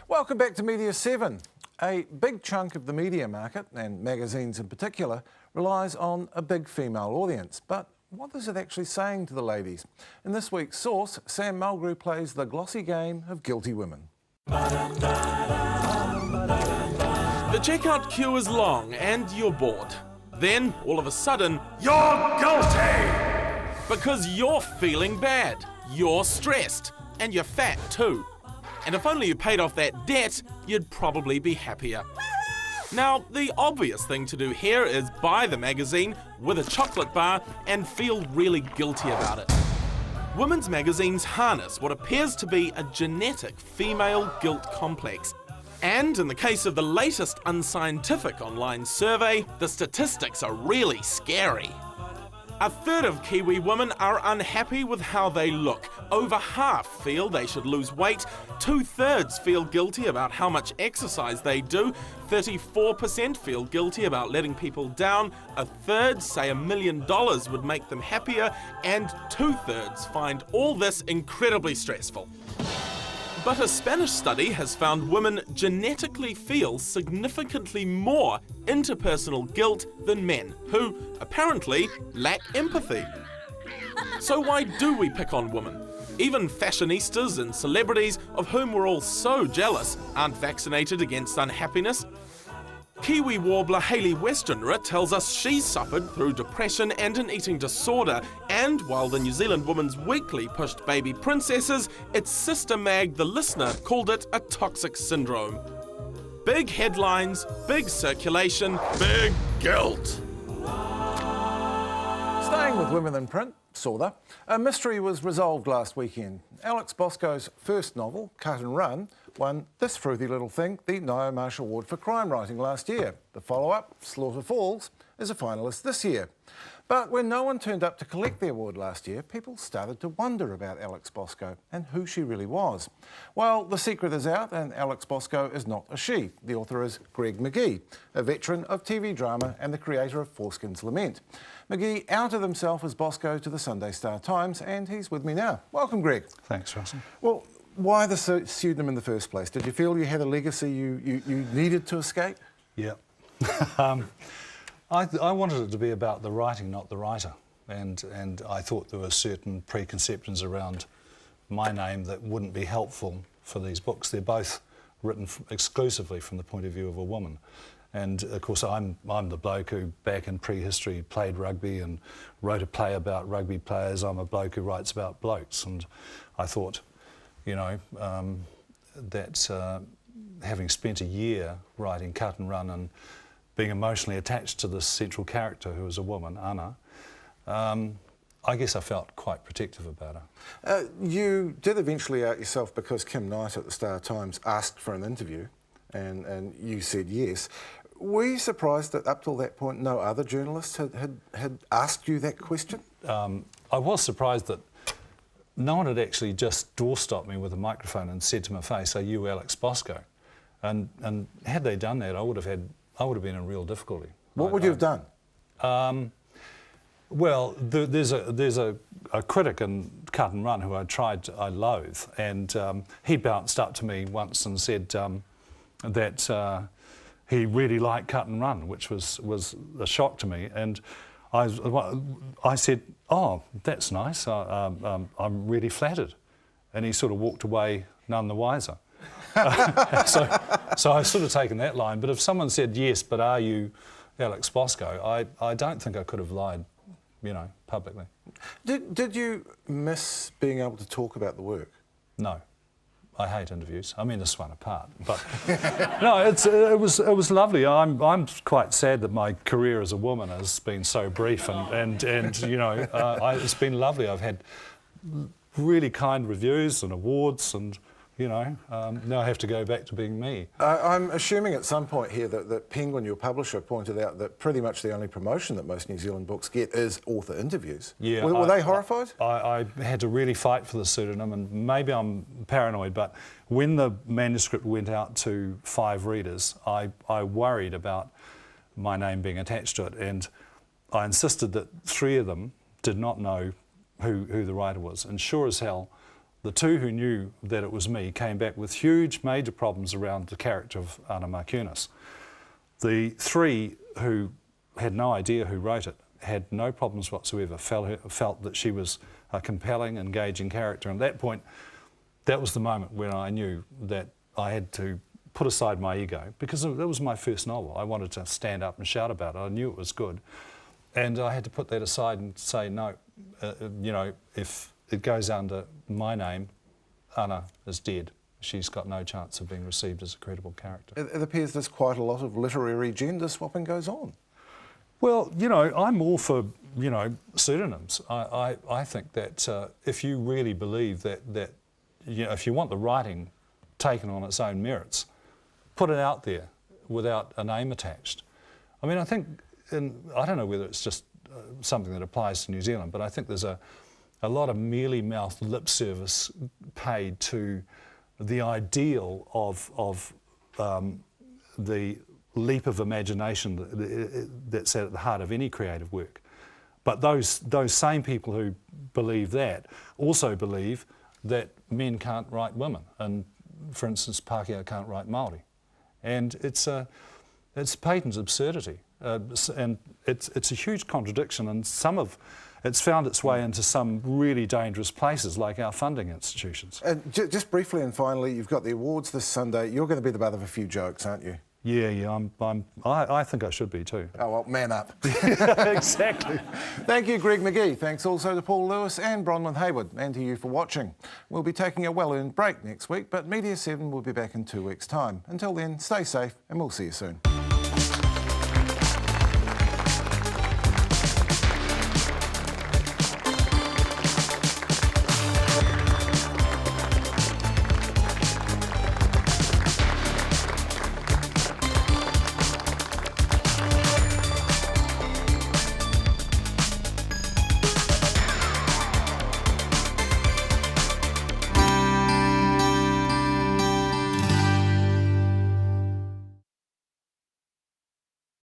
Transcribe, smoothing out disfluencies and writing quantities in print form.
Welcome back to Media7. A big chunk of the media market, and magazines in particular, relies on a big female audience. But what is it actually saying to the ladies? In this week's Source, Sam Mulgrew plays the glossy game of guilty women. The checkout queue is long and you're bored. Then, all of a sudden, you're guilty! Because you're feeling bad, you're stressed, and you're fat too. And if only you paid off that debt, you'd probably be happier. Now, the obvious thing to do here is buy the magazine with a chocolate bar and feel really guilty about it. Women's magazines harness what appears to be a genetic female guilt complex. And in the case of the latest unscientific online survey, the statistics are really scary. A third of Kiwi women are unhappy with how they look. Over half feel they should lose weight. 2/3 feel guilty about how much exercise they do. 34% feel guilty about letting people down. A third say $1 million would make them happier. And 2/3 find all this incredibly stressful. But a Spanish study has found women genetically feel significantly more interpersonal guilt than men, who apparently lack empathy. So why do we pick on women? Even fashionistas and celebrities, of whom we're all so jealous, aren't vaccinated against unhappiness. Kiwi warbler Hayley Westenra tells us she's suffered through depression and an eating disorder, and while the New Zealand Women's Weekly pushed baby princesses, its sister mag The Listener called it a toxic syndrome. Big headlines, big circulation, big guilt. Staying with women in print, sorta, a mystery was resolved last weekend. Alex Bosco's first novel, Cut and Run, won this fruity little thing, the Ngaio Marsh Award for crime writing last year. The follow-up, Slaughter Falls, is a finalist this year. But when no one turned up to collect the award last year, people started to wonder about Alex Bosco and who she really was. Well, the secret is out, and Alex Bosco is not a she. The author is Greg McGee, a veteran of TV drama and the creator of Foreskin's Lament. McGee outed himself as Bosco to the Sunday Star Times, and he's with me now. Welcome, Greg. Thanks, Russell. Well, why the pseudonym in the first place? Did you feel you had a legacy you needed to escape? Yeah. I wanted it to be about the writing, not the writer. And I thought there were certain preconceptions around my name that wouldn't be helpful for these books. They're both written exclusively from the point of view of a woman. And of course I'm the bloke who back in prehistory played rugby and wrote a play about rugby players. I'm a bloke who writes about blokes, and I thought, you know, that having spent a year writing Cut and Run and being emotionally attached to this central character who was a woman, Anna, I guess I felt quite protective about her. You did eventually out yourself because Kim Knight at the Star Times asked for an interview, and you said yes. Were you surprised that up till that point no other journalists had asked you that question? I was surprised that no one had actually just doorstopped me with a microphone and said to my face, "Are you Alex Bosco?" And had they done that, I would have been in real difficulty. What would you have done? Well, there's a critic in Cut and Run who I loathe, and he bounced up to me once and said that he really liked Cut and Run, which was a shock to me. And I said, "Oh, that's nice. I'm really flattered." And he sort of walked away none the wiser. So I've sort of taken that line. But if someone said, "Yes, but are you Alex Bosco?" I don't think I could have lied, you know, publicly. Did you miss being able to talk about the work? No. I hate interviews. I mean, this one apart, but no, it was lovely. I'm quite sad that my career as a woman has been so brief, and you know, it's been lovely. I've had really kind reviews and awards, and you know, now I have to go back to being me. I'm assuming at some point here that Penguin, your publisher, pointed out that pretty much the only promotion that most New Zealand books get is author interviews. Yeah, were they horrified? I had to really fight for the pseudonym, and maybe I'm paranoid, but when the manuscript went out to 5 readers, I worried about my name being attached to it, and I insisted that 3 of them did not know who the writer was, and sure as hell, The two who knew that it was me came back with huge, major problems around the character of Anna Markunas. The three who had no idea who wrote it had no problems whatsoever, felt that she was a compelling, engaging character. And at that point, that was the moment when I knew that I had to put aside my ego, because it was my first novel. I wanted to stand up and shout about it. I knew it was good. And I had to put that aside and say, no, you know, if it goes under my name, Anna is dead. She's got no chance of being received as a credible character. It appears there's quite a lot of literary gender swapping goes on. Well, you know, I'm all for, you know, pseudonyms. I think that if you really believe that you know, if you want the writing taken on its own merits, put it out there without a name attached. I mean, I think, I don't know whether it's just something that applies to New Zealand, but I think there's a lot of mealy-mouthed lip service paid to the ideal of the leap of imagination that's at the heart of any creative work. But those same people who believe that also believe that men can't write women, and for instance, Pākehā can't write Māori. And it's patent absurdity, and it's a huge contradiction, and it's found its way into some really dangerous places, like our funding institutions. And just briefly and finally, you've got the awards this Sunday. You're going to be the butt of a few jokes, aren't you? Yeah, I think I should be too. Oh, well, man up. Exactly. Thank you, Greg McGee. Thanks also to Paul Lewis and Bronwyn Hayward, and to you for watching. We'll be taking a well-earned break next week, but Media7 will be back in 2 weeks' time. Until then, stay safe, and we'll see you soon.